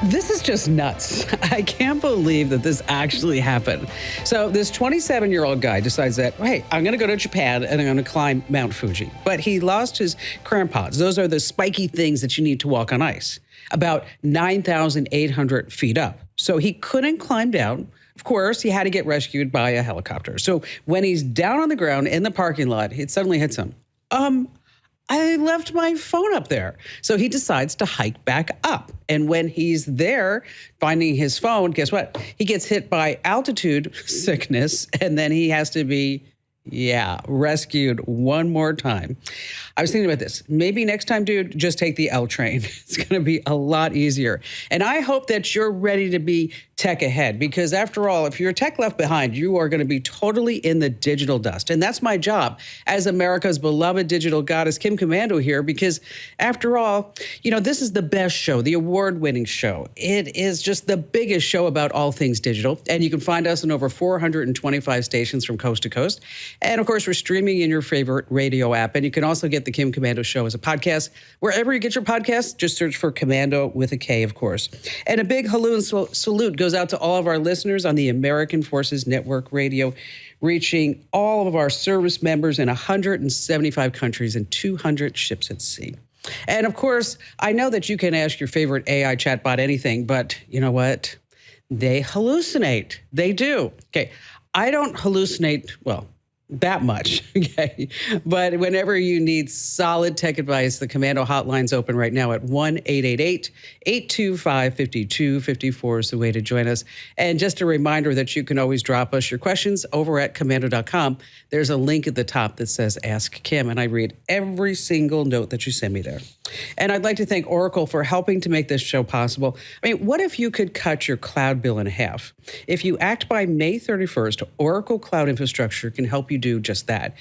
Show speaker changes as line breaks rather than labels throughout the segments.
This is just nuts. I can't believe that this actually happened. So this 27-year-old guy decides that, hey, I'm going to go to Japan and I'm going to climb Mount Fuji. But he lost his crampons. Those are the spiky things that you need to walk on ice, about 9,800 feet up. So he couldn't climb down. Of course, he had to get rescued by a helicopter. So when he's down on the ground in the parking lot, it suddenly hits him. I left my phone up there. So he decides to hike back up. And when he's there finding his phone, guess what? He gets hit by altitude sickness, and then he has to be, rescued one more time. I was thinking about this. Maybe next time, dude, just take the L train. It's going to be a lot easier. And I hope that you're ready to be tech ahead, because after all, if you're tech left behind, you are going to be totally in the digital dust. And that's my job as America's beloved digital goddess, Kim Komando here, because after all, this is the best show, the award-winning show. It is just the biggest show about all things digital. And you can find us on over 425 stations from coast to coast. And of course, we're streaming in your favorite radio app. And you can also get the Kim Komando Show as a podcast. Wherever you get your podcasts, just search for Komando with a K, of course. And a big hello and salute goes out to all of our listeners on the American Forces Network Radio, reaching all of our service members in 175 countries and 200 ships at sea. And of course, I know that you can ask your favorite AI chatbot anything, but you know what? They hallucinate. They do. Okay, I don't hallucinate, that much, okay? But whenever you need solid tech advice, the Komando hotline's open right now at 1-888-825-5254 is the way to join us. And just a reminder that you can always drop us your questions over at Komando.com. There's a link at the top that says Ask Kim, and I read every single note that you send me there. And I'd like to thank Oracle for helping to make this show possible. I mean, what if you could cut your cloud bill in half? If you act by May 31st, Oracle Cloud Infrastructure can help you do just that.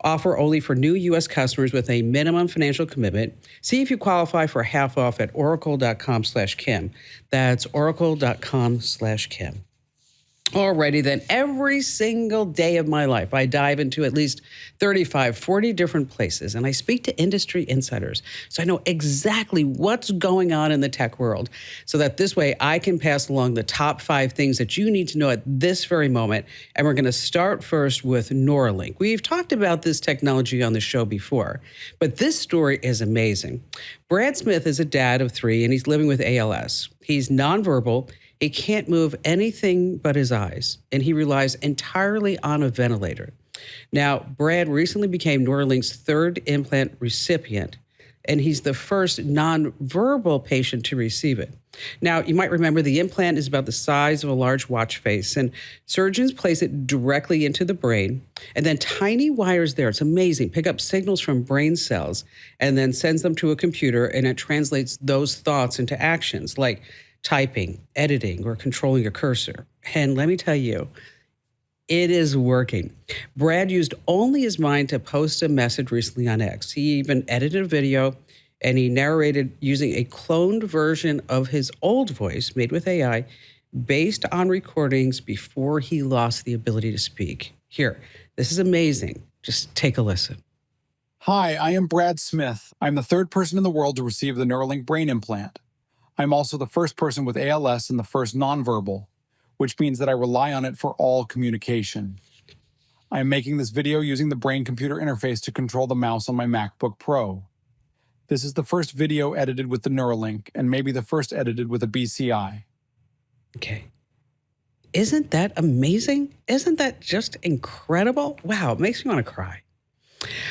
Offer only for new U.S. customers with a minimum financial commitment. See if you qualify for half off at oracle.com/Kim. That's oracle.com/Kim. Alrighty then, every single day of my life, I dive into at least 35, 40 different places, and I speak to industry insiders, so I know exactly what's going on in the tech world, so that this way I can pass along the top 5 things that you need to know at this very moment. And we're going to start first with Neuralink. We've talked about this technology on the show before, but this story is amazing. Brad Smith is a dad of 3, and he's living with ALS. He's nonverbal. He can't move anything but his eyes, and he relies entirely on a ventilator. Now, Brad recently became Neuralink's 3rd implant recipient, and he's the first nonverbal patient to receive it. Now, you might remember the implant is about the size of a large watch face, and surgeons place it directly into the brain, and then tiny wires there, it's amazing, pick up signals from brain cells, and then sends them to a computer, and it translates those thoughts into actions like typing, editing, or controlling a cursor. And let me tell you, it is working. Brad used only his mind to post a message recently on X. He even edited a video, and he narrated using a cloned version of his old voice made with AI based on recordings before he lost the ability to speak. Here, this is amazing. Just take a listen.
Hi, I am Brad Smith. I'm the 3rd person in the world to receive the Neuralink brain implant. I'm also the first person with ALS and the first nonverbal, which means that I rely on it for all communication. I am making this video using the brain-computer interface to control the mouse on my MacBook Pro. This is the first video edited with the Neuralink, and maybe the first edited with a BCI.
Okay. Isn't that amazing? Isn't that just incredible? Wow, it makes me want to cry.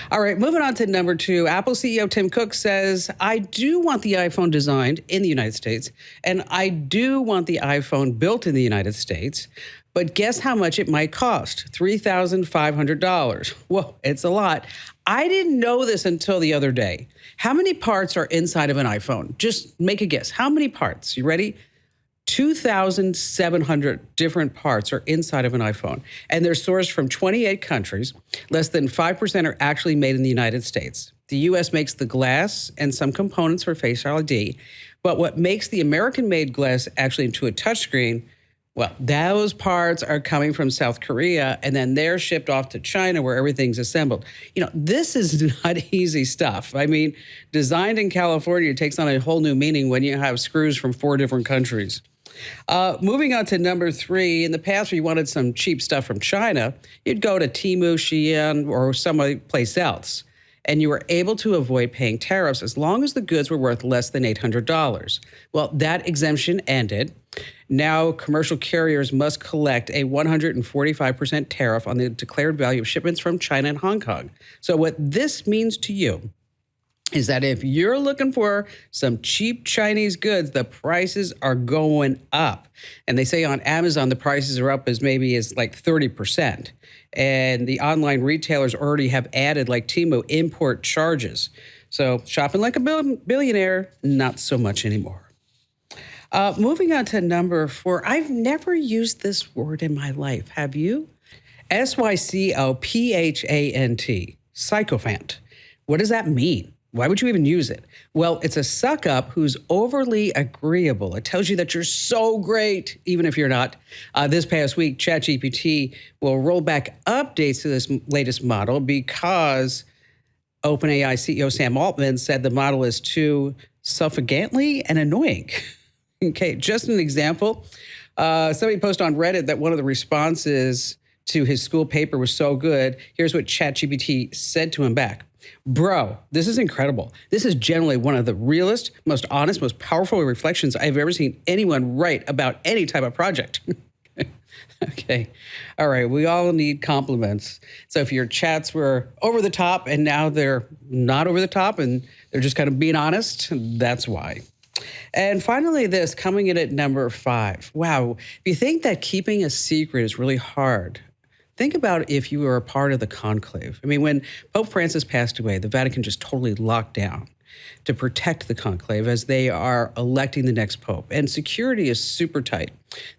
All right, moving on to number 2. Apple CEO Tim Cook says, I do want the iPhone designed in the United States, and I do want the iPhone built in the United States, but guess how much it might cost? $3,500. Whoa, it's a lot. I didn't know this until the other day. How many parts are inside of an iPhone? Just make a guess. How many parts? You ready? 2,700 different parts are inside of an iPhone, and they're sourced from 28 countries. Less than 5% are actually made in the United States. The U.S. makes the glass and some components for Face ID, but what makes the American-made glass actually into a touchscreen Well, those parts are coming from South Korea and then they're shipped off to China where everything's assembled. This is not easy stuff. I mean, designed in California takes on a whole new meaning when you have screws from 4 different countries. Moving on to number 3, in the past, if you wanted some cheap stuff from China, you'd go to Temu, Shein, or someplace else. And you were able to avoid paying tariffs as long as the goods were worth less than $800. Well, that exemption ended. Now, commercial carriers must collect a 145% tariff on the declared value of shipments from China and Hong Kong. So what this means to you is that if you're looking for some cheap Chinese goods, the prices are going up. And they say on Amazon, the prices are up as like 30%. And the online retailers already have added, like Temu, import charges. So shopping like a billionaire, not so much anymore. Moving on to number 4, I've never used this word in my life. Have you? Sycophant. Sycophant. What does that mean? Why would you even use it? Well, it's a suck-up who's overly agreeable. It tells you that you're so great, even if you're not. This past week, ChatGPT will roll back updates to this latest model because OpenAI CEO Sam Altman said the model is too suffocantly and annoying. Okay, just an example. Somebody posted on Reddit that one of the responses to his school paper was so good. Here's what ChatGPT said to him back. Bro, this is incredible. This is generally one of the realest, most honest, most powerful reflections I've ever seen anyone write about any type of project. Okay. All right. We all need compliments. So if your chats were over the top and now they're not over the top and they're just kind of being honest, that's why. And finally, this coming in at number 5. Wow. If you think that keeping a secret is really hard, think about if you were a part of the conclave. I mean, when Pope Francis passed away, the Vatican just totally locked down to protect the conclave as they are electing the next pope. And security is super tight.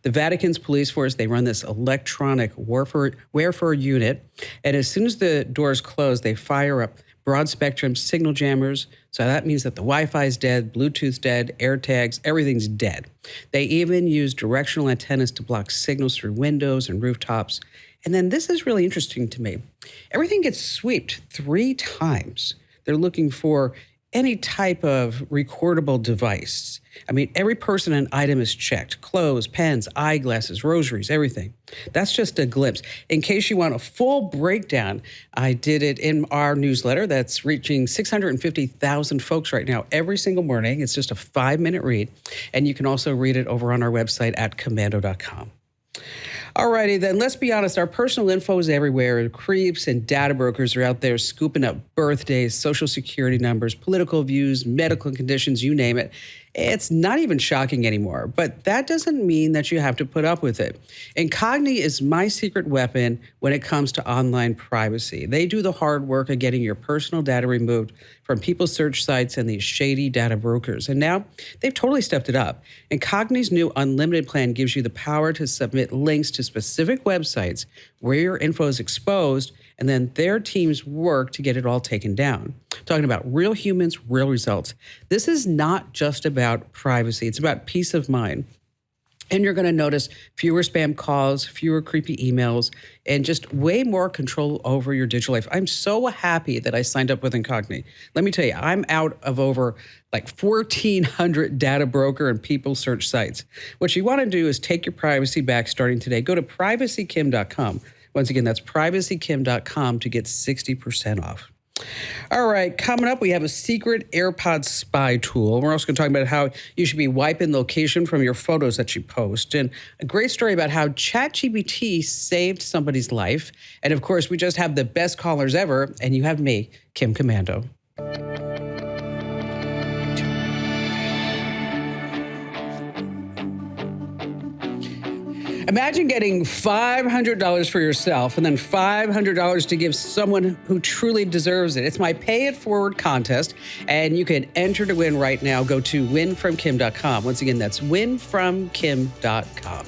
The Vatican's police force, they run this electronic warfare unit. And as soon as the doors close, they fire up broad spectrum signal jammers. So that means that the Wi-Fi is dead, Bluetooth's dead, AirTags, everything's dead. They even use directional antennas to block signals through windows and rooftops. And then this is really interesting to me. Everything gets swept 3 times. They're looking for any type of recordable device. I mean, every person and item is checked. Clothes, pens, eyeglasses, rosaries, everything. That's just a glimpse. In case you want a full breakdown, I did it in our newsletter that's reaching 650,000 folks right now every single morning. It's just a 5-minute read. And you can also read it over on our website at Komando.com. Alrighty, then let's be honest, our personal info is everywhere. Creeps and data brokers are out there scooping up birthdays, social security numbers, political views, medical conditions, you name it. It's not even shocking anymore, but that doesn't mean that you have to put up with it. Incogni is my secret weapon when it comes to online privacy. They do the hard work of getting your personal data removed from people's search sites and these shady data brokers. And now they've totally stepped it up. Incogni's new unlimited plan gives you the power to submit links to specific websites where your info is exposed, and then their teams work to get it all taken down. Talking about real humans, real results. This is not just about privacy. It's about peace of mind. And you're going to notice fewer spam calls, fewer creepy emails, and just way more control over your digital life. I'm so happy that I signed up with Incogni. Let me tell you, I'm out of over like 1,400 data broker and people search sites. What you want to do is take your privacy back starting today. Go to privacykim.com. Once again, that's privacykim.com to get 60% off. All right, coming up, we have a secret AirPod spy tool. We're also going to talk about how you should be wiping location from your photos that you post, and a great story about how ChatGPT saved somebody's life. And of course, we just have the best callers ever, and you have me, Kim Komando. Imagine getting $500 for yourself and then $500 to give someone who truly deserves it. It's my Pay It Forward contest, and you can enter to win right now. Go to winfromkim.com. Once again, that's winfromkim.com.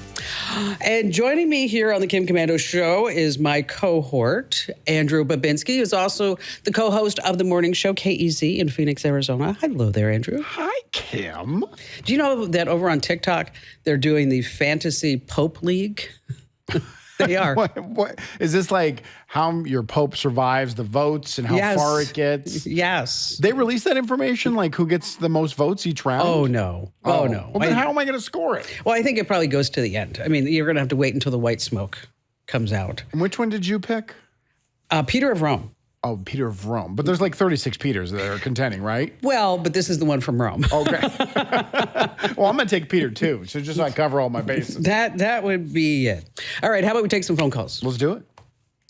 And joining me here on the Kim Komando Show is my cohort, Andrew Babinski, who's also the co-host of the morning show, KEZ in Phoenix, Arizona. Hello there, Andrew.
Hi, Kim.
Do you know that over on TikTok, they're doing the Fantasy Pope League? They are.
What is this, like how your Pope survives the votes and how far it gets?
Yes.
They release that information, like who gets the most votes each round?
Oh, no. Oh, no.
Well, then how am I going to score it?
Well, I think it probably goes to the end. I mean, you're going to have to wait until the white smoke comes out.
And which one did you pick?
Peter of Rome.
Oh, Peter of Rome. But there's like 36 Peters that are contending, right?
Well, but this is the one from Rome.
Okay. Well, I'm going to take Peter too, so just so I cover all my bases.
That would be it. All right, how about we take some phone calls?
Let's do it.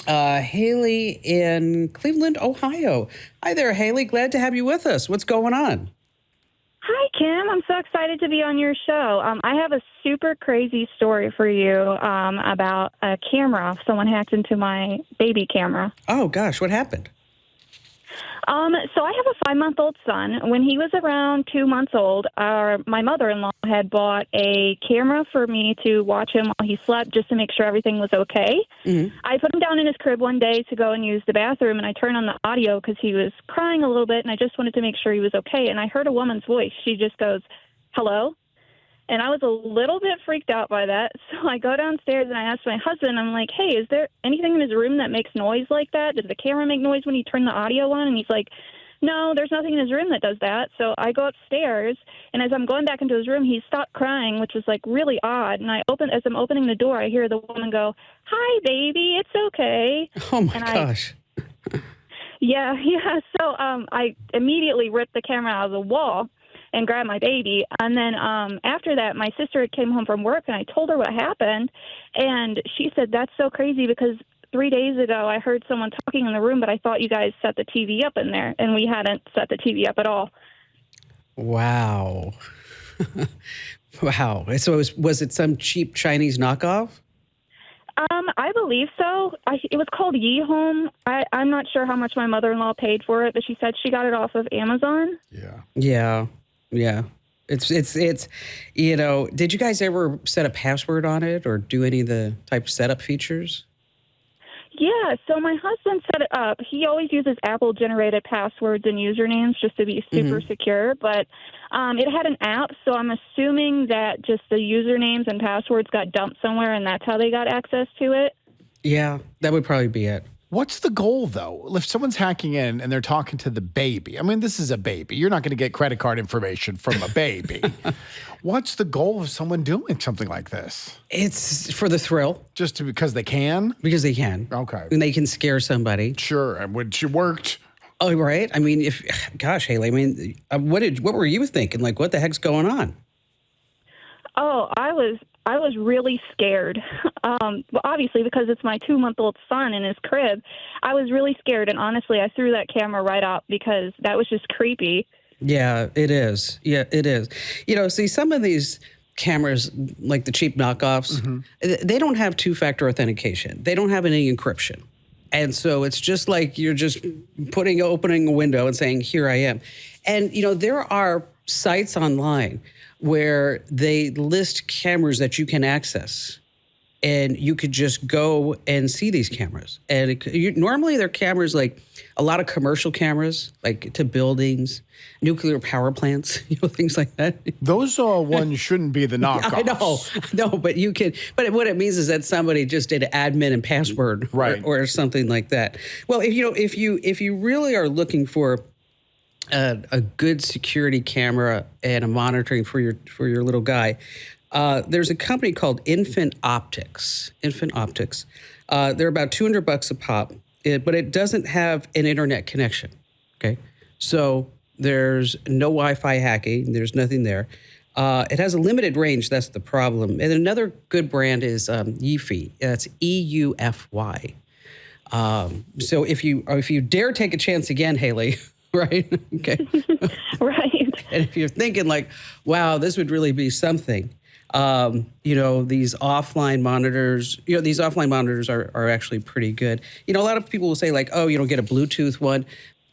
Hailey in Cleveland, Ohio. Hi there, Hailey. Glad to have you with us. What's going on?
Hi, Kim. I'm so excited to be on your show. I have a super crazy story for you about a camera. Someone hacked into my baby camera.
Oh, gosh, what happened?
So I have a 5-month-old son. When he was around 2 months old, my mother-in-law had bought a camera for me to watch him while he slept just to make sure everything was okay. Mm-hmm. I put him down in his crib one day to go and use the bathroom, and I turned on the audio because he was crying a little bit, and I just wanted to make sure he was okay. And I heard a woman's voice. She just goes, "Hello?" And I was a little bit freaked out by that. So I go downstairs and I ask my husband, I'm like, "Hey, is there anything in his room that makes noise like that? Does the camera make noise when you turn the audio on?" And he's like, "No, there's nothing in his room that does that." So I go upstairs, and as I'm going back into his room, he stopped crying, which was like really odd. And as I'm opening the door, I hear the woman go, "Hi, baby, it's okay."
Oh my gosh.
Yeah. So I immediately ripped the camera out of the wall and grabbed my baby. And then after that, my sister came home from work, and I told her what happened. And she said, "That's so crazy because 3 days ago I heard someone talking in the room, but I thought you guys set the TV up in there." And we hadn't set the TV up at all.
Wow. Wow. So was it some cheap Chinese knockoff?
I believe so. It was called Yi Home. I'm not sure how much my mother-in-law paid for it, but she said she got it off of Amazon.
Yeah.
Yeah. It's did you guys ever set a password on it or do any of the type setup features?
Yeah, so my husband set it up. He always uses Apple-generated passwords and usernames just to be super secure, but it had an app, so I'm assuming that just the usernames and passwords got dumped somewhere, and that's how they got access to it.
Yeah, that would probably be it.
What's the goal, though? If someone's hacking in and they're talking to the baby, I mean, this is a baby. You're not going to get credit card information from a baby. What's the goal of someone doing something like this?
It's for the thrill.
Just because they can?
Because they can.
Okay.
And they can scare somebody.
Sure, and which worked.
Oh, right. I mean, Hailey, I mean, what were you thinking? Like, what the heck's going on?
Oh, I was really scared. Well, obviously, because it's my 2-month-old son in his crib, I was really scared. And honestly, I threw that camera right out because that was just creepy.
Yeah, it is. Yeah, it is. See, some of these cameras, like the cheap knockoffs, they don't have two-factor authentication. They don't have any encryption. And so it's just like you're just opening a window and saying, "Here I am." And, there are sites online where they list cameras that you can access. And you could just go and see these cameras. And normally they're cameras like a lot of commercial cameras, like to buildings, nuclear power plants, things like that.
Those ones shouldn't be the knockoffs.
I know, but you can. But what it means is that somebody just did admin and password,
right,
or something like that. Well, if you really are looking for a good security camera and a monitoring for your little guy, there's a company called Infant Optics. They're about $200 a pop, but it doesn't have an internet connection. Okay, so there's no Wi-Fi hacking. There's nothing there. It has a limited range. That's the problem. And another good brand is Eufy. That's EUFY. So if you dare take a chance again, Hailey. Right. Okay.
Right.
And if you're thinking like, wow, this would really be something, these offline monitors, are actually pretty good. A lot of people will say like, oh, get a Bluetooth one.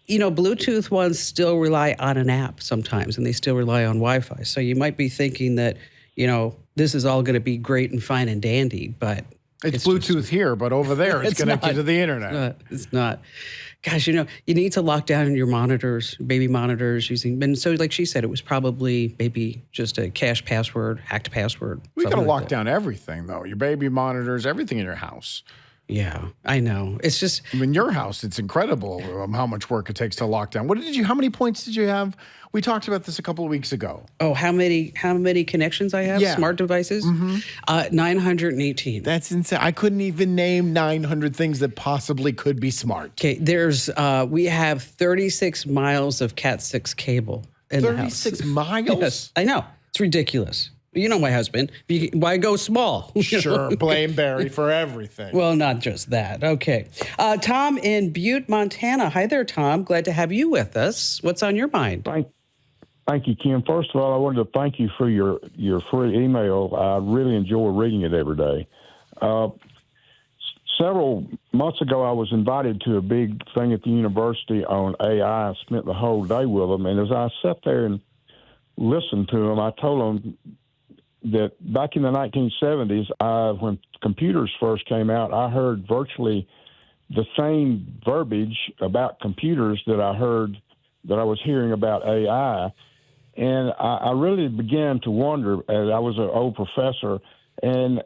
Bluetooth ones still rely on an app sometimes, and they still rely on Wi-Fi. So you might be thinking that, this is all going to be great and fine and dandy, but
It's Bluetooth here, but over there it's connected to the internet.
It's not. Gosh, you need to lock down your monitors, baby monitors using, and so like she said, it was probably maybe just a cache password, hacked password.
We got to lock down everything, though. Your baby monitors, everything in your house.
Yeah, I know. It's just.
In your house, it's incredible how much work it takes to lock down. How many points did you have? We talked about this a couple of weeks ago.
Oh, how many connections I have?
Yeah.
Smart devices? 918.
That's insane. I couldn't even name 900 things that possibly could be smart.
Okay, we have 36 miles of Cat 6 cable in the house.
36 miles?
Yes, I know. It's ridiculous. You know my husband. Why go small?
Sure, blame Barry for everything.
Well, not just that. Okay. Tom in Butte, Montana. Hi there, Tom. Glad to have you with us. What's on your mind?
Thank you, Kim. First of all, I wanted to thank you for your free email. I really enjoy reading it every day. Several months ago, I was invited to a big thing at the university on AI. I spent the whole day with them. And as I sat there and listened to them, I told them that back in the 1970s, when computers first came out, I heard virtually the same verbiage about computers that I was hearing about AI. And I really began to wonder, as I was an old professor, and,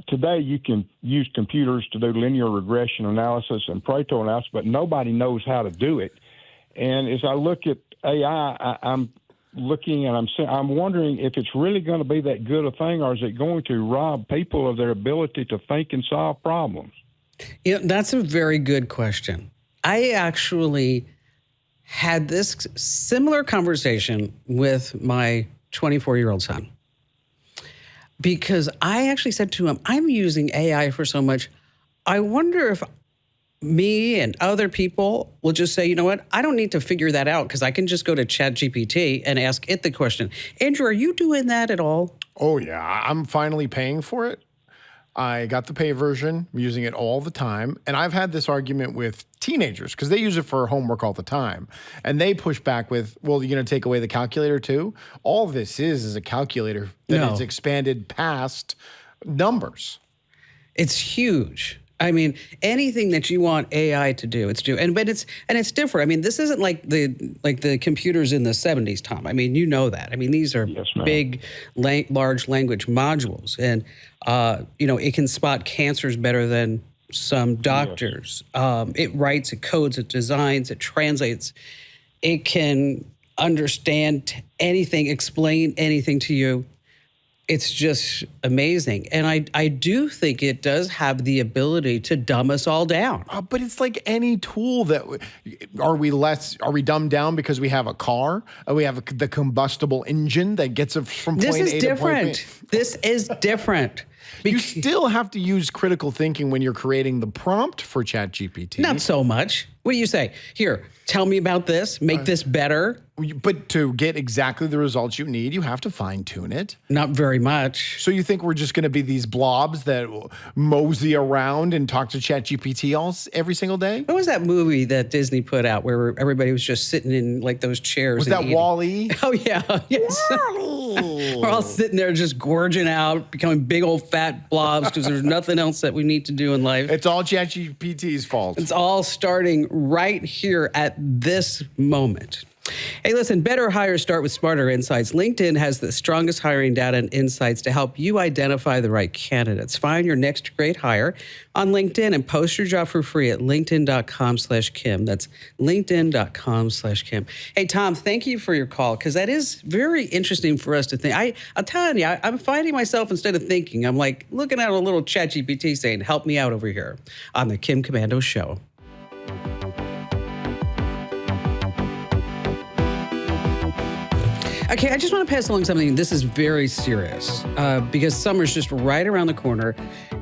today you can use computers to do linear regression analysis and Pareto analysis, but nobody knows how to do it. And as I look at AI, I'm looking and I'm wondering if it's really going to be that good a thing, or is it going to rob people of their ability to think and solve problems?
That's a very good question. I actually had this similar conversation with my 24-year-old son, because I actually said to him, I'm using AI for so much. I wonder if me and other people will just say, you know what, I don't need to figure that out because I can just go to ChatGPT and ask it the question. Andrew, are you doing that at all?
Oh, yeah. I'm finally paying for it. I got the pay version. I'm using it all the time. And I've had this argument with teenagers because they use it for homework all the time. And they push back with, well, you're going to take away the calculator too? All this is a calculator that is expanded past numbers.
It's huge. I mean, anything that you want AI to do, it's doing. But it's different. I mean, this isn't like the computers in the 70s, Tom. I mean, you know that. I mean, these are big, large language modules, and it can spot cancers better than some doctors. Yes. It writes, it codes, it designs, it translates. It can understand anything, explain anything to you. It's just amazing. And I do think it does have the ability to dumb us all down.
But it's like any tool that are we dumbed down because we have a car? We have the combustible engine that gets us from point A to point B.
This is different.
You still have to use critical thinking when you're creating the prompt for ChatGPT.
Not so much. What do you say? Here, tell me about this. Make this better.
But to get exactly the results you need, you have to fine tune it.
Not very much.
So you think we're just going to be these blobs that mosey around and talk to ChatGPT every single day?
What was that movie that Disney put out where everybody was just sitting in like those chairs?
Was that WALL-E?
Oh, yeah. Yes.
WALL-E.
We're all sitting there just gorging out, becoming big old fat blobs because there's nothing else that we need to do in life.
It's all ChatGPT's fault.
It's all starting right here at this moment. Hey, listen, better hires start with smarter insights. LinkedIn has the strongest hiring data and insights to help you identify the right candidates. Find your next great hire on LinkedIn and post your job for free at linkedin.com/Kim. That's linkedin.com/Kim. Hey, Tom, thank you for your call, because that is very interesting for us to think. I'm telling you, I'm finding myself, instead of thinking, I'm like looking at a little ChatGPT saying, help me out over here on the Kim Komando Show. Okay, I just want to pass along something. This is very serious because summer's just right around the corner.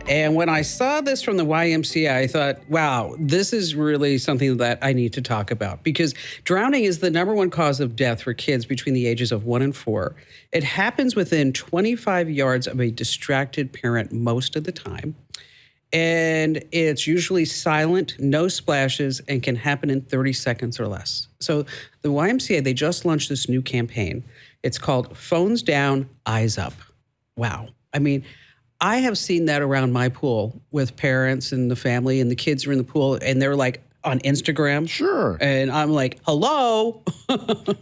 And when I saw this from the YMCA, I thought, wow, this is really something that I need to talk about, because drowning is the #1 cause of death for kids between the ages of 1 and 4. It happens within 25 yards of a distracted parent most of the time. And it's usually silent, no splashes, and can happen in 30 seconds or less. So the YMCA, they just launched this new campaign. It's called Phones Down, Eyes Up. Wow. I mean, I have seen that around my pool with parents and the family, and the kids are in the pool and they're like on Instagram.
Sure.
And I'm like, hello.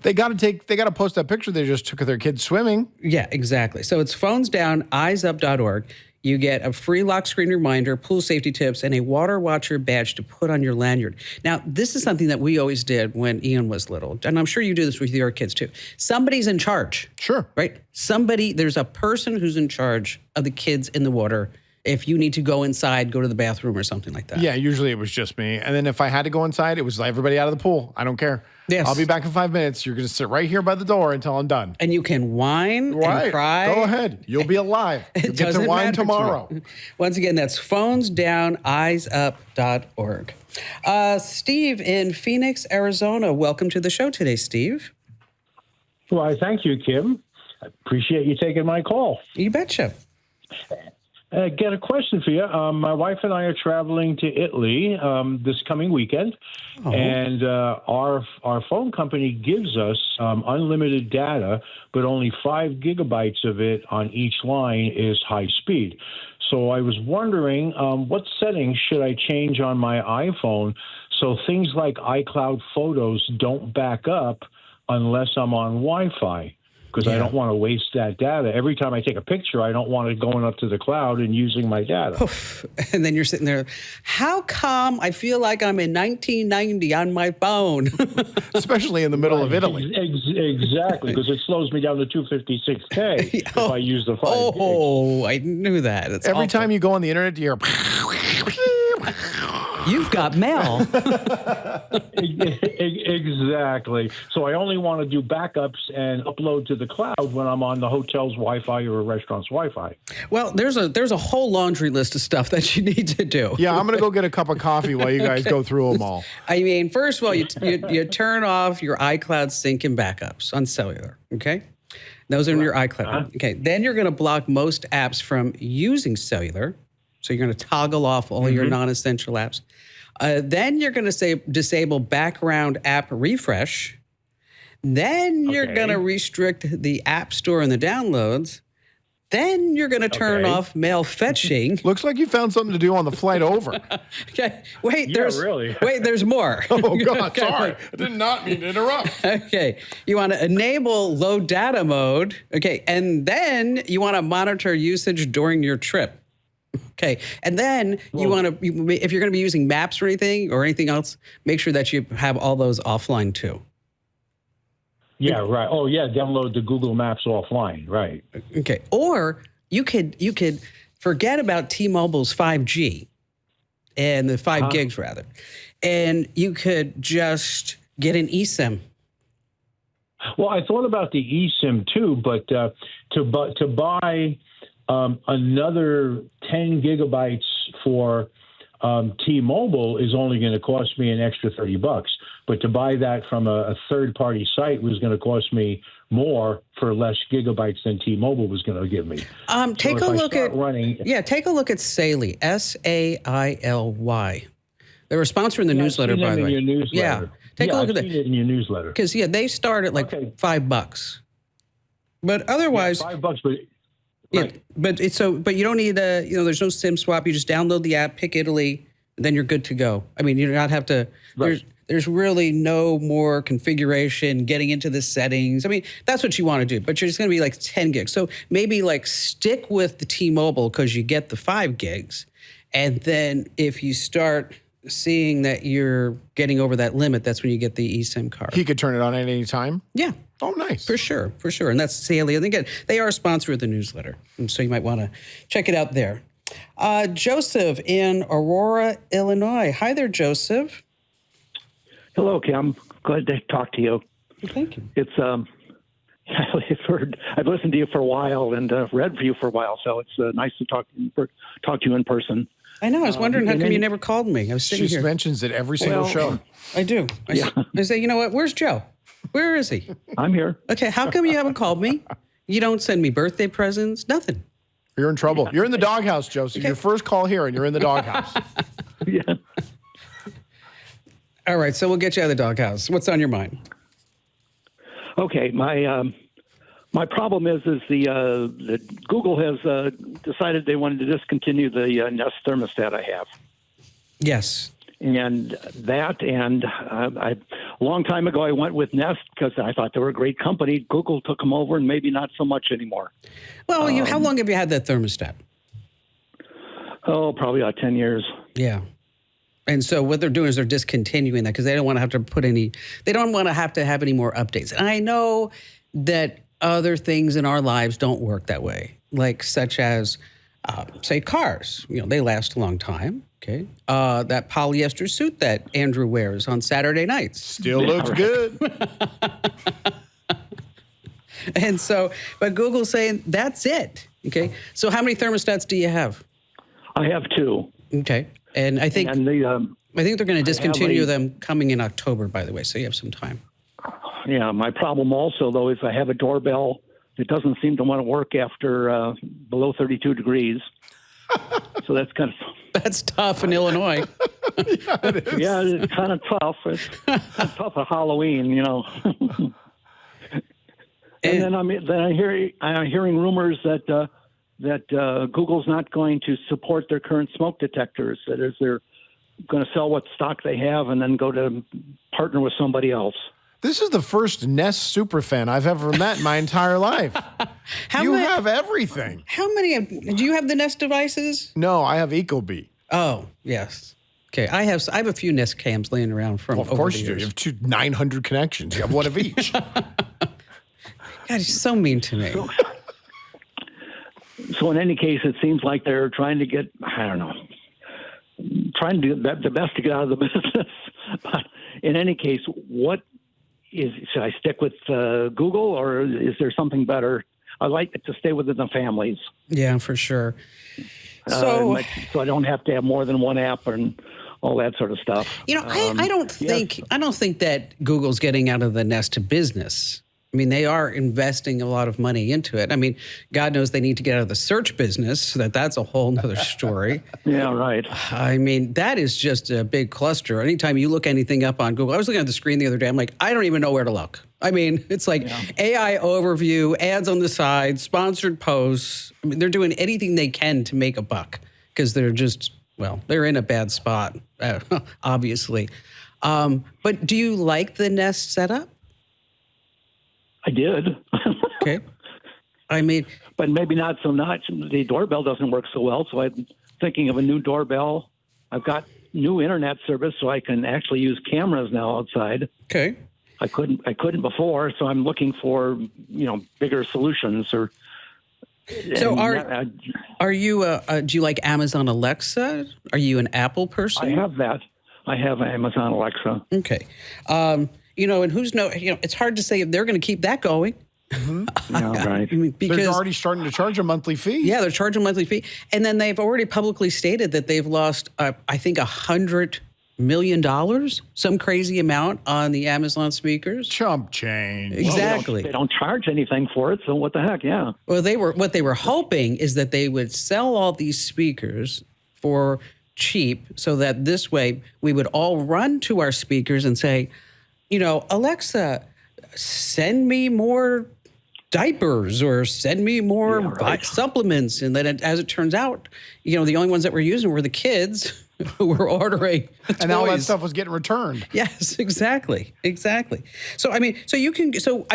They got to post that picture they just took of their kids swimming.
Yeah, exactly. So it's phones down, eyesup.org. You get a free lock screen reminder, pool safety tips, and a water watcher badge to put on your lanyard. Now, this is something that we always did when Ian was little, and I'm sure you do this with your kids too. Somebody's in charge.
Sure.
Right? There's a person who's in charge of the kids in the water. If you need to go inside, go to the bathroom or something like that.
Yeah, usually it was just me. And then if I had to go inside, it was like everybody out of the pool. I don't care.
Yes.
I'll be back in 5 minutes. You're going to sit right here by the door until I'm done.
And you can whine and cry.
Go ahead. You'll be alive. You'll get to whine tomorrow.
Once again, that's phones down, eyesup.org. Steve in Phoenix, Arizona. Welcome to the show today, Steve.
Well, thank you, Kim. I appreciate you taking my call.
You betcha.
Get a question for you. My wife and I are traveling to Italy this coming weekend, and our phone company gives us unlimited data, but only 5 gigabytes of it on each line is high speed. So I was wondering, what settings should I change on my iPhone so things like iCloud photos don't back up unless I'm on Wi-Fi? Because I don't want to waste that data. Every time I take a picture, I don't want it going up to the cloud and using my data.
Oof. And then you're sitting there, how come I feel like I'm in 1990 on my phone?
Especially in the middle of Italy.
Exactly, because it slows me down to 256K if I use the 5
Oh, I knew that. It's
Every
awful.
time you go on the internet, you hear...
You've got mail.
Exactly. So I only want to do backups and upload to the cloud when I'm on the hotel's Wi-Fi or a restaurant's Wi-Fi.
Well, there's a whole laundry list of stuff that you need to do.
Yeah, I'm going to go get a cup of coffee while you guys go through them all.
I mean, first of all, you turn off your iCloud sync and backups on cellular, okay? Those are in your iCloud. Okay, then you're going to block most apps from using cellular. So you're going to toggle off all your non-essential apps. Then you're going to disable background app refresh. Then you're going to restrict the App Store and the downloads. Then you're going to turn off mail fetching.
Looks like you found something to do on the flight over.
Okay, wait,
really?
Wait, there's more.
Oh, God, sorry. I did not mean to interrupt.
Okay, you want to enable low data mode. Okay, and then you want to monitor usage during your trip. Okay, and then you want to, if you're going to be using maps or anything else, make sure that you have all those offline too.
Yeah, right. Oh, yeah, download the Google Maps offline, right.
Okay, or you could forget about T-Mobile's 5G and the 5 gigs rather, and you could just get an eSIM.
Well, I thought about the eSIM too, but to buy another 10 gigabytes for T-Mobile is only going to cost me an extra $30. But to buy that from a third-party site was going to cost me more for less gigabytes than T-Mobile was going to give me.
Take a look at Sailly, S-A-I-L-Y. They're a sponsor in the newsletter, by the way.
Your newsletter.
Yeah, take a look at that.
I've seen it in your newsletter.
Because they start at like $5, but otherwise,
$5, but.
Right. Yeah, but you don't need there's no SIM swap. You just download the app, pick Italy, and then you're good to go. I mean, you do not have to.
Right.
There's really no more configuration, getting into the settings. I mean, that's what you want to do, but you're just going to be like 10 gigs. So maybe like stick with the T-Mobile because you get the 5 gigs, and then if you start seeing that you're getting over that limit, that's when you get the eSIM card.
He could turn it on at any time?
Yeah.
Oh, nice.
For sure. And that's Hailey. And again, they are a sponsor of the newsletter, and so you might want to check it out there. Joseph in Aurora, Illinois. Hi there, Joseph.
Hello, Kim. Glad to talk to you.
Thank you.
It's I've listened to you for a while and read for you for a while, so it's nice to talk to you in person.
I know. I was wondering how come you never called me. I was sitting here.
She mentions it every single show.
I do. I say, you know what? Where's Joe? Where is he?
I'm here.
Okay, how come you haven't called me? You don't send me birthday presents? Nothing.
You're in trouble. You're in the doghouse, Joseph. Your first call here, and you're in the doghouse.
Yeah.
All right, so we'll get you out of the doghouse. What's on your mind?
Okay, my My problem is the Google has decided they wanted to discontinue the Nest thermostat I have.
Yes.
And a long time ago, I went with Nest because I thought they were a great company. Google took them over, and maybe not so much anymore.
Well, how long have you had that thermostat?
Oh, probably about 10 years.
Yeah. And so what they're doing is they're discontinuing that because they don't want to have to they don't want to have any more updates. And I know that other things in our lives don't work that way, like such as, say, cars. They last a long time. Okay. That polyester suit that Andrew wears on Saturday nights.
Still looks good.
And so, but Google's saying that's it. Okay. So how many thermostats do you have?
I have 2.
Okay. And I think they're going to discontinue them coming in October, by the way. So you have some time.
Yeah. My problem also, though, is I have a doorbell that doesn't seem to want to work after below 32 degrees. So that's kind of...
That's tough in Illinois.
Yeah, it's kind of tough. It's kind of tough at Halloween, And then I'm hearing rumors that Google's not going to support their current smoke detectors. That is, they're going to sell what stock they have and then go to partner with somebody else.
This is the first Nest superfan I've ever met in my entire life. You have everything.
How many? Do you have the Nest devices?
No, I have Ecobee.
Oh, yes. Okay, I have a few Nest cams laying around from.
Well, of course you do. You have 900 connections. You have one of each.
God, you're so mean to me.
So in any case, it seems like they're trying to get, trying to do the best to get out of the business. But in any case, should I stick with Google, or is there something better? I like to stay within the families.
Yeah, for sure. So
I don't have to have more than one app and all that sort of stuff.
I don't think that Google's getting out of the Nest business. I mean, they are investing a lot of money into it. I mean, God knows they need to get out of the search business. So that's a whole nother story.
Yeah, right.
I mean, that is just a big cluster. Anytime you look anything up on Google, I was looking at the screen the other day. I'm like, I don't even know where to look. I mean, it's like AI overview, ads on the side, sponsored posts. I mean, they're doing anything they can to make a buck because they're just, they're in a bad spot, obviously. But do you like the Nest setup?
I did.
Okay. I mean,
but maybe not so much. The doorbell doesn't work so well, so I'm thinking of a new doorbell. I've got new internet service, so I can actually use cameras now outside.
Okay.
I couldn't before, so I'm looking for bigger solutions.
So are you? Do you like Amazon Alexa? Are you an Apple person?
I have that. I have Amazon Alexa.
Okay. And it's hard to say if they're going to keep that going.
Mm-hmm.
Yeah, right.
Because
they're already starting to charge a monthly fee.
Yeah, they're charging a monthly fee. And then they've already publicly stated that they've lost, I think, $100 million, some crazy amount on the Amazon speakers.
Chump change.
Exactly.
They don't charge anything for it, so what the heck, yeah.
Well, what they were hoping is that they would sell all these speakers for cheap so that this way we would all run to our speakers and say, Alexa, send me more diapers or send me more supplements. And then as it turns out, the only ones that were using were the kids who were ordering toys.
And all that stuff was getting returned.
Yes, exactly. So, I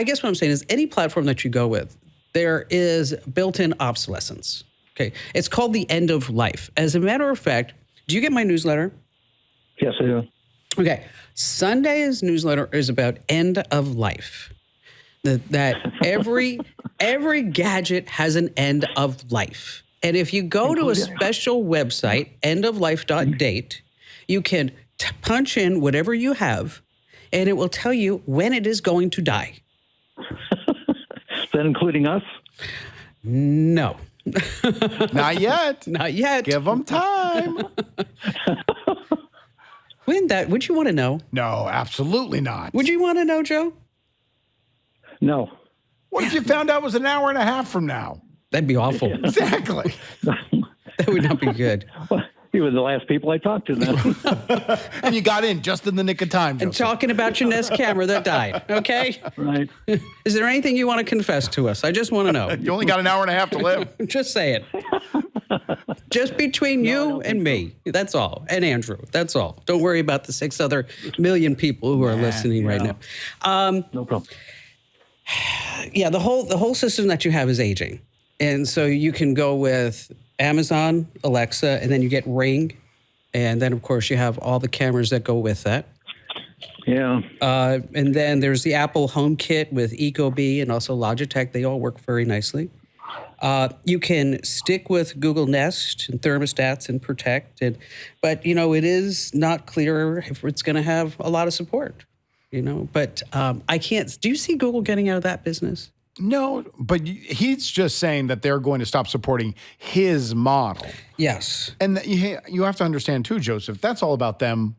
guess what I'm saying is any platform that you go with, there is built-in obsolescence. Okay. It's called the end of life. As a matter of fact, do you get my newsletter?
Yes, I do.
Okay. Sunday's newsletter is about end of life. That every gadget has an end of life. And if you go to a special website, endoflife.date, you can punch in whatever you have, and it will tell you when it is going to die.
Is that including us?
No.
Not yet.
Not yet.
Give them time.
Would you want to know?
No, absolutely not.
Would you want to know, Joe?
No.
What if you found out it was an hour and a half from now?
That'd be awful.
Exactly.
That would not be good.
You were the last people I talked to then.
And you got in just in the nick of time,
And
Joseph.
talking about your Nest camera that died, okay?
Right.
Is there anything you want to confess to us? I just want to know.
You only got an hour and a half to live.
Just say it. Just between you and me. That's all. And Andrew. That's all. Don't worry about the 6 other million people who are listening right now.
No problem.
Yeah, the whole system that you have is aging. And so you can go with Amazon, Alexa, and then you get Ring. And then, of course, you have all the cameras that go with that.
Yeah.
And then there's the Apple HomeKit with Ecobee and also Logitech. They all work very nicely. You can stick with Google Nest and thermostats and Protect. But, it is not clear if it's going to have a lot of support, But I can't. Do you see Google getting out of that business?
No, but he's just saying that they're going to stop supporting his model.
Yes.
And you have to understand, too, Joseph, that's all about them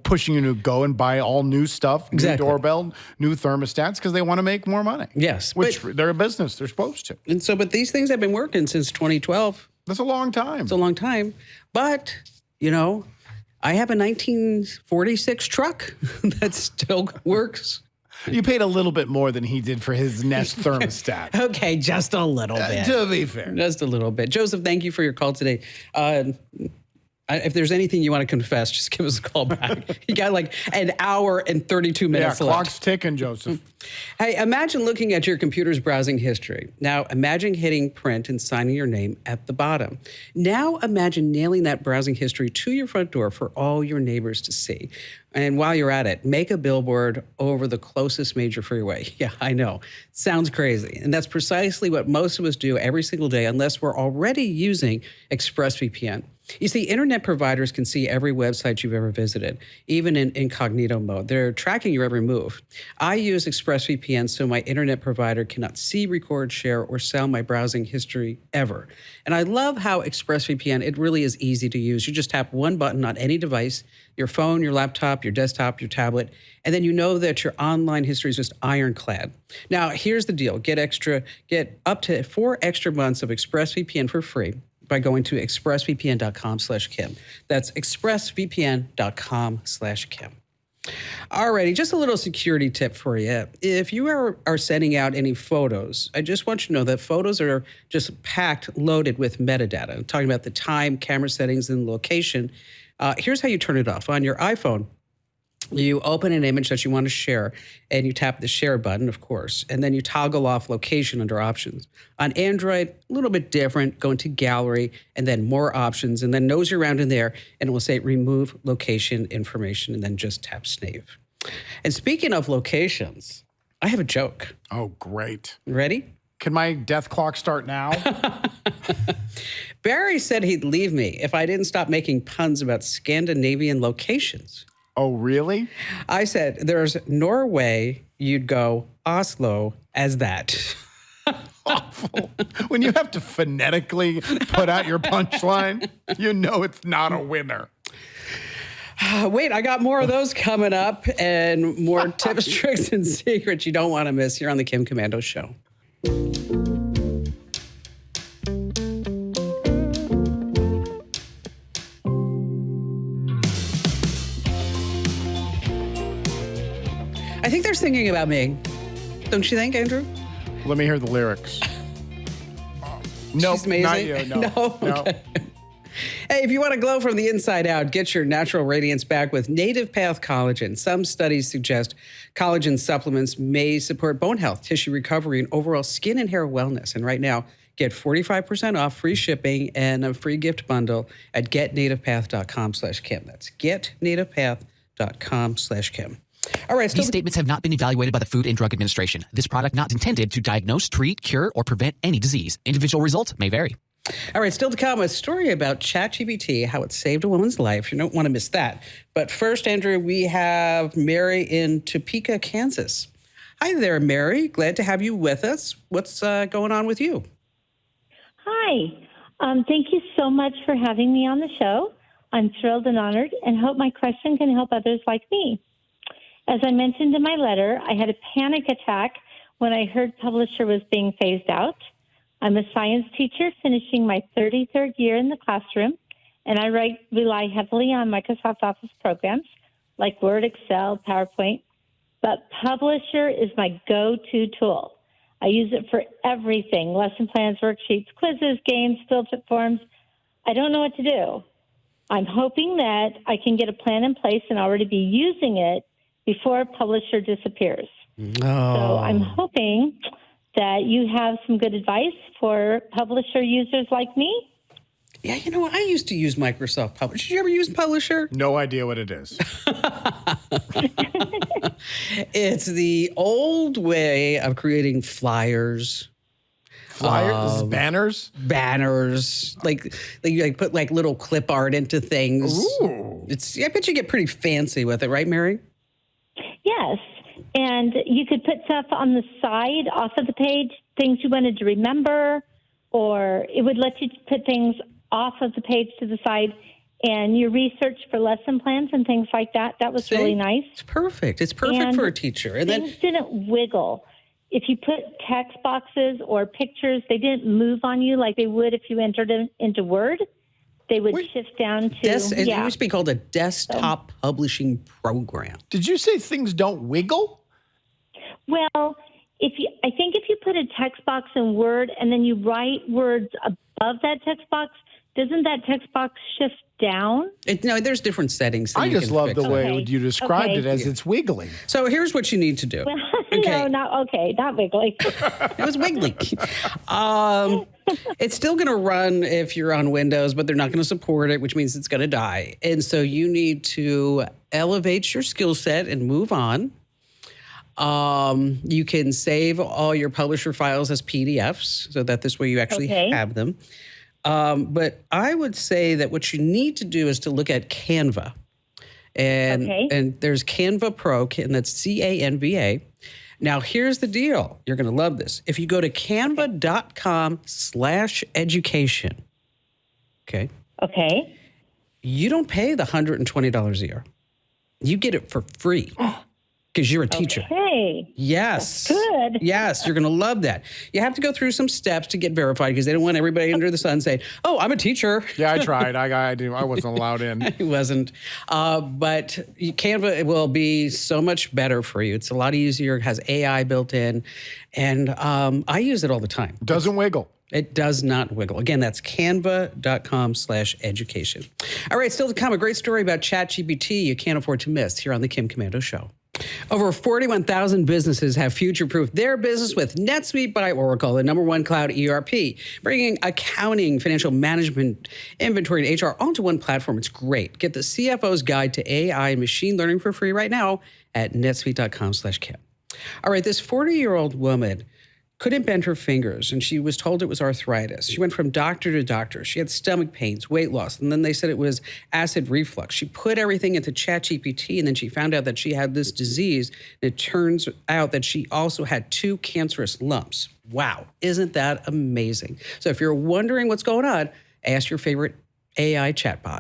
pushing you to go and buy all new stuff,
Exactly.
New doorbell, new thermostats, because they want to make more money.
Yes.
Which they're a business. They're supposed to.
And so, but these things have been working since 2012.
That's a long time.
It's a long time. But, I have a 1946 truck that still works.
You paid a little bit more than he did for his Nest thermostat.
Okay, just a little bit.
To be fair.
Just a little bit. Joseph, thank you for your call today. If there's anything you want to confess, just give us a call back. You got like an hour and 32 minutes left.
Clock's ticking, Joseph.
Hey, imagine looking at your computer's browsing history. Now, imagine hitting print and signing your name at the bottom. Now, imagine nailing that browsing history to your front door for all your neighbors to see. And while you're at it, make a billboard over the closest major freeway. Yeah, I know. Sounds crazy. And that's precisely what most of us do every single day, unless we're already using ExpressVPN. You see, internet providers can see every website you've ever visited, even in incognito mode. They're tracking your every move. I use ExpressVPN so my internet provider cannot see, record, share, or sell my browsing history ever. And I love how ExpressVPN, it really is easy to use. You just tap one button on any device, your phone, your laptop, your desktop, your tablet, and then you know that your online history is just ironclad. Now, here's the deal. Get up to 4 extra months of ExpressVPN for free by going to expressvpn.com/Kim. That's expressvpn.com/Kim. Alrighty, just a little security tip for you. If you are sending out any photos, I just want you to know that photos are just packed, loaded with metadata. I'm talking about the time, camera settings, and location. Here's how you turn it off. On your iPhone, you open an image that you want to share, and you tap the share button, of course, and then you toggle off location under options. On Android, a little bit different, go into gallery, and then more options, and then nose around in there, and it will say remove location information, and then just tap save. And speaking of locations, I have a joke.
Oh, great.
Ready?
Can my death clock start now?
Barry said he'd leave me if I didn't stop making puns about Scandinavian locations.
Oh, really?
I said, there's Norway, you'd go Oslo as that.
Awful. When you have to phonetically put out your punchline, you know it's not a winner.
Wait, I got more of those coming up and more tips, tricks, and secrets you don't want to miss here on the Kim Komando Show. I think they're singing about me. Don't you think, Andrew?
Let me hear the lyrics. Nope,
She's amazing.
not you. No.
Okay. Hey, if you want to glow from the inside out, get your natural radiance back with Native Path Collagen. Some studies suggest collagen supplements may support bone health, tissue recovery, and overall skin and hair wellness. And right now, get 45% off, free shipping, and a free gift bundle at getnativepath.com/Kim. That's getnativepath.com/Kim. All right.
These statements have not been evaluated by the Food and Drug Administration. This product not intended to diagnose, treat, cure, or prevent any disease. Individual results may vary.
All right, still to come, a story about ChatGPT, how it saved a woman's life. You don't want to miss that. But first, Andrew, we have Mary in Topeka, Kansas. Hi there, Mary. Glad to have you with us. What's going on with you?
Hi. Thank you so much for having me on the show. I'm thrilled and honored and hope my question can help others like me. As I mentioned in my letter, I had a panic attack when I heard Publisher was being phased out. I'm a science teacher finishing my 33rd year in the classroom, and I rely heavily on Microsoft Office programs like Word, Excel, PowerPoint, but Publisher is my go-to tool. I use it for everything: lesson plans, worksheets, quizzes, games, field trip forms. I don't know what to do. I'm hoping that I can get a plan in place and already be using it before Publisher disappears. So I'm hoping that you have some good advice for Publisher users like me.
Yeah, I used to use Microsoft Publisher. Did you ever use Publisher?
No idea what it is.
It's the old way of creating flyers.
Banners?
Banners. Like you put like little clip art into things.
Ooh.
I bet you get pretty fancy with it, right, Mary?
Yes. And you could put stuff on the side off of the page, things you wanted to remember, or it would let you put things off of the page to the side, and your research for lesson plans and things like that. That was really nice.
It's perfect. It's perfect for a teacher. And
things didn't wiggle. If you put text boxes or pictures, they didn't move on you like they would if you entered them into Word. They would shift down to
it used to be called a desktop publishing program.
Did you say things don't wiggle?
Well, I think if you put a text box in Word and then you write words above that text box, doesn't that text box shift down?
No, there's different settings.
I just love the way you described it as it's wiggling.
So here's what you need to do.
Well, no, not wiggling.
It was wiggly. It's still going to run if you're on Windows, but they're not going to support it, which means it's going to die. And so you need to elevate your skill set and move on. You can save all your Publisher files as PDFs so that this way you actually have them. But I would say that what you need to do is to look at Canva. And there's Canva Pro, and that's Canva. Now, here's the deal. You're going to love this. If you go to canva.com/education, okay, you don't pay the $120 a year. You get it for free. Because you're a teacher.
Okay.
Yes.
That's good.
Yes, you're going to love that. You have to go through some steps to get verified because they don't want everybody under the sun saying, "Oh, I'm a teacher."
Yeah, I tried. I wasn't allowed in.
He wasn't. But Canva will be so much better for you. It's a lot easier. It has AI built in. And I use it all the time.
Doesn't wiggle.
It does not wiggle. Again, that's canva.com/education. All right, still to come, a great story about ChatGPT you can't afford to miss here on the Kim Komando Show. Over 41,000 businesses have future-proofed their business with NetSuite by Oracle, the #1 cloud ERP, bringing accounting, financial management, inventory, and HR onto one platform. It's great. Get the CFO's guide to AI and machine learning for free right now at netsuite.com/Kim. All right, this 40-year-old woman couldn't bend her fingers, and she was told it was arthritis. She went from doctor to doctor. She had stomach pains, weight loss, and then they said it was acid reflux. She put everything into ChatGPT, and then she found out that she had this disease. And it turns out that she also had 2 cancerous lumps. Wow, isn't that amazing? So if you're wondering what's going on, ask your favorite AI chatbot.